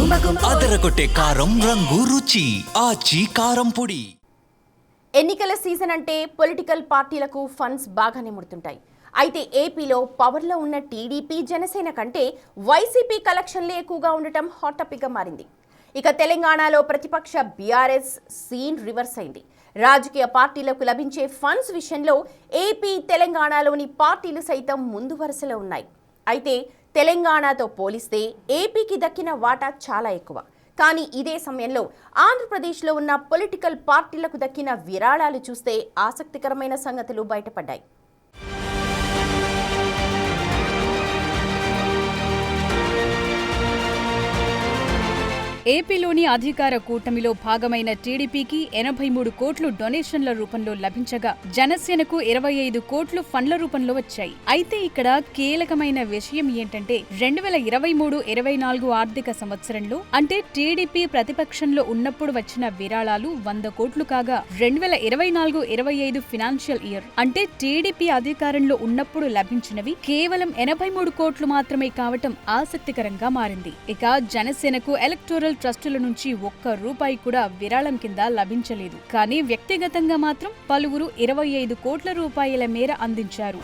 అదరగొట్టే కారం రంగు రుచి ఆచి కారం పొడి. ఎన్నికల సీజన్ అంటే పొలిటికల్ పార్టీలకు ఫండ్స్ బాగానే ముడుతుంటాయి. అయితే ఏపీలో పవర్లో ఉన్న టీడీపీ జనసేన కంటే వైసీపీ కలెక్షన్లు ఎక్కువగా ఉండటం హాట్ టాపిక్గా మారింది. ఇక తెలంగాణలో ప్రతిపక్ష బీఆర్ఎస్ సీన్ రివర్స్ అయింది. రాజకీయ పార్టీలకు లభించే ఫండ్స్ విషయంలో ఏపీ తెలంగాణలోని పార్టీలు సైతం ముందు వరుసలో ఉన్నాయి. అయితే తెలంగాణతో పోలిస్తే ఏపీకి దక్కిన వాటా చాలా ఎక్కువ. కానీ ఇదే సమయంలో ఆంధ్రప్రదేశ్లో ఉన్న పొలిటికల్ పార్టీలకు దక్కిన విరాళాలు చూస్తే ఆసక్తికరమైన సంగతులు బయటపడ్డాయి. ఏపీలోని అధికార కూటమిలో భాగమైన టీడీపీకి 83 కోట్లు డొనేషన్ల రూపంలో లభించగా జనసేనకు 25 కోట్లు ఫండ్ల రూపంలో వచ్చాయి. అయితే ఇక్కడ కీలకమైన విషయం ఏంటంటే 2023-24 ఆర్థిక సంవత్సరంలో అంటే టీడీపీ ప్రతిపక్షంలో ఉన్నప్పుడు వచ్చిన విరాళాలు 100 కోట్లు కాగా 2024-25 ఫినాన్షియల్ ఇయర్ అంటే టీడీపీ అధికారంలో ఉన్నప్పుడు లభించినవి కేవలం 83 కోట్లు మాత్రమే కావటం ఆసక్తికరంగా మారింది. ఇక జనసేనకు ఎలక్టోరల్ ట్రస్టుల నుంచి ఒక్క రూపాయి కూడా విరాళం కింద లభించలేదు. కానీ వ్యక్తిగతంగా మాత్రం పలువురు 25 కోట్ల రూపాయల మేర అందించారు.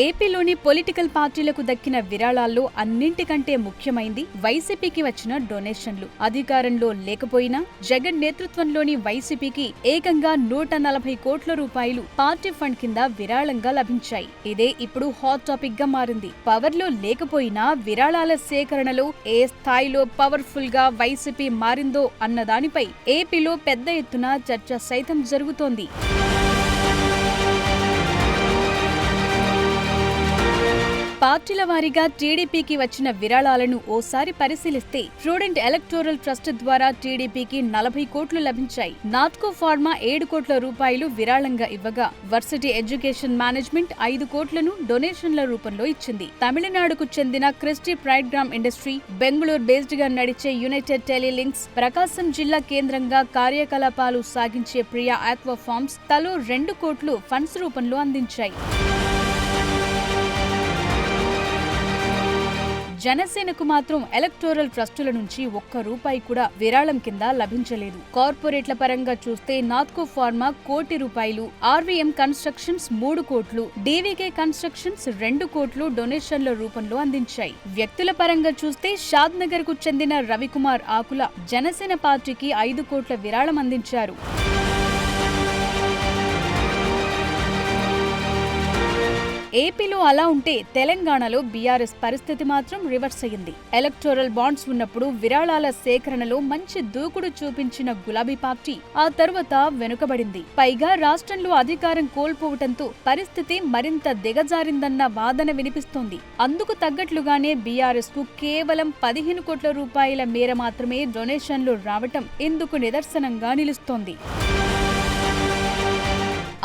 ఏపీలోని పొలిటికల్ పార్టీలకు దక్కిన విరాళాల్లో అన్నింటికంటే ముఖ్యమైంది వైసీపీకి వచ్చిన డొనేషన్లు. అధికారంలో లేకపోయినా జగన్ నేతృత్వంలోని వైసీపీకి ఏకంగా 140 కోట్ల రూపాయలు పార్టీ ఫండ్ కింద విరాళంగా లభించాయి. ఇదే ఇప్పుడు హాట్ టాపిక్ గా మారింది. పవర్లో లేకపోయినా విరాళాల సేకరణలో ఏ స్థాయిలో పవర్ఫుల్ గా వైసీపీ మారిందో అన్న దానిపై ఏపీలో పెద్ద ఎత్తున చర్చ సైతం జరుగుతోంది. పార్టీల వారీగా టీడీపీకి వచ్చిన విరాళాలను ఓసారి పరిశీలిస్తే ప్రుడెంట్ ఎలక్టోరల్ ట్రస్ట్ ద్వారా టీడీపీకి 40 కోట్లు లభించాయి. నాట్కో ఫార్మా 7 కోట్ల రూపాయలు విరాళంగా ఇవ్వగా వర్సిటీ ఎడ్యుకేషన్ మేనేజ్మెంట్ 5 కోట్లను డొనేషన్ల రూపంలో ఇచ్చింది. తమిళనాడుకు చెందిన Christy fried gram industry, Bengaluru based గా నడిచే యునైటెడ్ టెలిలింక్స్, ప్రకాశం జిల్లా కేంద్రంగా కార్యకలాపాలు సాగించే ప్రియా ఆక్వా ఫార్మ్స్ తలో 2 కోట్లు ఫండ్స్ రూపంలో అందించాయి. జనసేనకు మాత్రం ఎలక్టోరల్ ట్రస్టుల నుంచి ఒక్క రూపాయి కూడా విరాళం కింద లభించలేదు. కార్పొరేట్ల పరంగా చూస్తే నాట్కో ఫార్మా 1 కోటి రూపాయలు, ఆర్వీఎం కన్స్ట్రక్షన్స్ 3 కోట్లు, డీవీకే కన్స్ట్రక్షన్స్ 2 కోట్లు డొనేషన్ల రూపంలో అందించాయి. వ్యక్తుల పరంగా చూస్తే షాద్ నగర్ కు చెందిన రవికుమార్ ఆకుల జనసేన పార్టీకి 5 కోట్ల విరాళం అందించారు. ఏపీలో అలా ఉంటే తెలంగాణలో బీఆర్ఎస్ పరిస్థితి మాత్రం రివర్స్ అయ్యింది. ఎలక్టోరల్ బాండ్స్ ఉన్నప్పుడు విరాళాల సేకరణలో మంచి దూకుడు చూపించిన గులాబీ పార్టీ ఆ తర్వాత వెనుకబడింది. పైగా రాష్ట్రంలో అధికారం కోల్పోవటంతో పరిస్థితి మరింత దిగజారిందన్న వాదన వినిపిస్తోంది. అందుకు తగ్గట్లుగానే బీఆర్ఎస్ కు కేవలం 15 కోట్ల రూపాయల మేర మాత్రమే డొనేషన్లు రావటం ఇందుకు నిదర్శనంగా నిలుస్తోంది.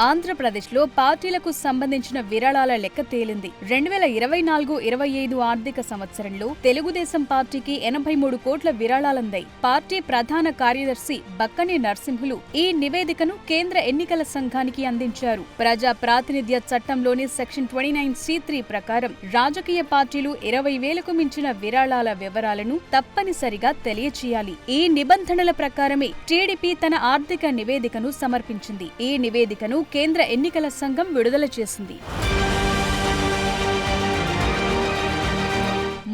ఆంధ్రప్రదేశ్లో పార్టీలకు సంబంధించిన విరాళాల లెక్క తేలింది. 2024-25 ఆర్థిక సంవత్సరంలో తెలుగుదేశం పార్టీకి 83 కోట్ల విరాళాలందాయి. పార్టీ ప్రధాన కార్యదర్శి బక్కని నరసింహులు ఈ నివేదికను కేంద్ర ఎన్నికల సంఘానికి అందించారు. ప్రజా ప్రాతినిధ్య చట్టంలోని సెక్షన్ 29(c)(3) ప్రకారం రాజకీయ పార్టీలు 20,000కు మించిన విరాళాల వివరాలను తప్పనిసరిగా తెలియచేయాలి. ఈ నిబంధనల ప్రకారమే టీడీపీ తన ఆర్థిక నివేదికను సమర్పించింది. ఈ నివేదికను కేంద్ర ఎన్నికల సంఘం విడుదల చేసింది.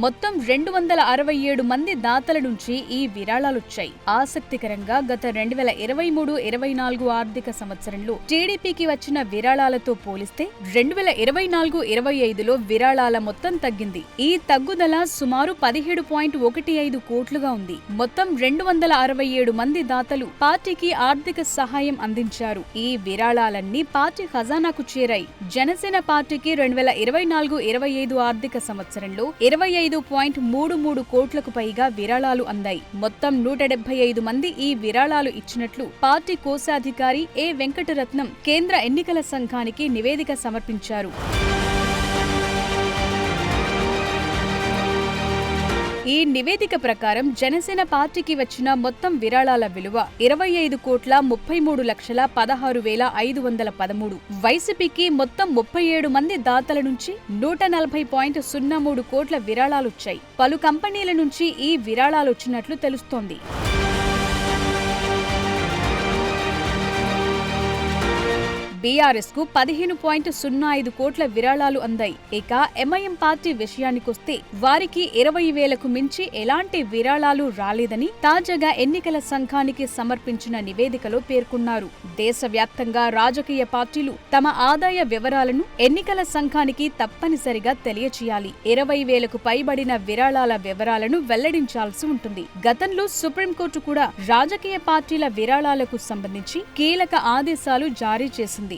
మొత్తం 267 మంది దాతల నుంచి ఈ విరాళాలొచ్చాయి. ఆసక్తికరంగా గత 2023-24 ఆర్థిక సంవత్సరంలో టీడీపీకి వచ్చిన విరాళాలతో పోలిస్తే 2024-25లో విరాళాల మొత్తం తగ్గింది. ఈ తగ్గుదల సుమారు 17.15 కోట్లుగా ఉంది. మొత్తం 267 మంది దాతలు పార్టీకి ఆర్థిక సహాయం అందించారు. ఈ విరాళాలన్నీ పార్టీ ఖజానాకు చేరాయి. జనసేన పార్టీకి 2024-25 ఆర్థిక సంవత్సరంలో 25.33 కోట్లకు పైగా విరాళాలు అందాయి. మొత్తం 175 మంది ఈ విరాళాలు ఇచ్చినట్లు పార్టీ కోశాధికారి ఏ వెంకటరత్నం కేంద్ర ఎన్నికల సంఘానికి నివేదిక సమర్పించారు. ఈ నివేదిక ప్రకారం జనసేన పార్టీకి వచ్చిన మొత్తం విరాళాల విలువ 25,33,16,513. వైసీపీకి మొత్తం 37 మంది దాతల నుంచి 140.03 కోట్ల విరాళాలొచ్చాయి. పలు కంపెనీల నుంచి ఈ విరాళాలొచ్చినట్లు తెలుస్తోంది. బీఆర్ఎస్ కు 15.05 కోట్ల విరాళాలు అందాయి. ఇక ఎంఐఎం పార్టీ విషయానికొస్తే వారికి 20,000కు మించి ఎలాంటి విరాళాలు రాలేదని తాజాగా ఎన్నికల సంఘానికి సమర్పించిన నివేదికలో పేర్కొన్నారు. దేశవ్యాప్తంగా రాజకీయ పార్టీలు తమ ఆదాయ వివరాలను ఎన్నికల సంఘానికి తప్పనిసరిగా తెలియచేయాలి. 20,000కు పైబడిన విరాళాల వివరాలను వెల్లడించాల్సి ఉంటుంది. గతంలో సుప్రీంకోర్టు కూడా రాజకీయ పార్టీల విరాళాలకు సంబంధించి కీలక ఆదేశాలు జారీ చేసింది.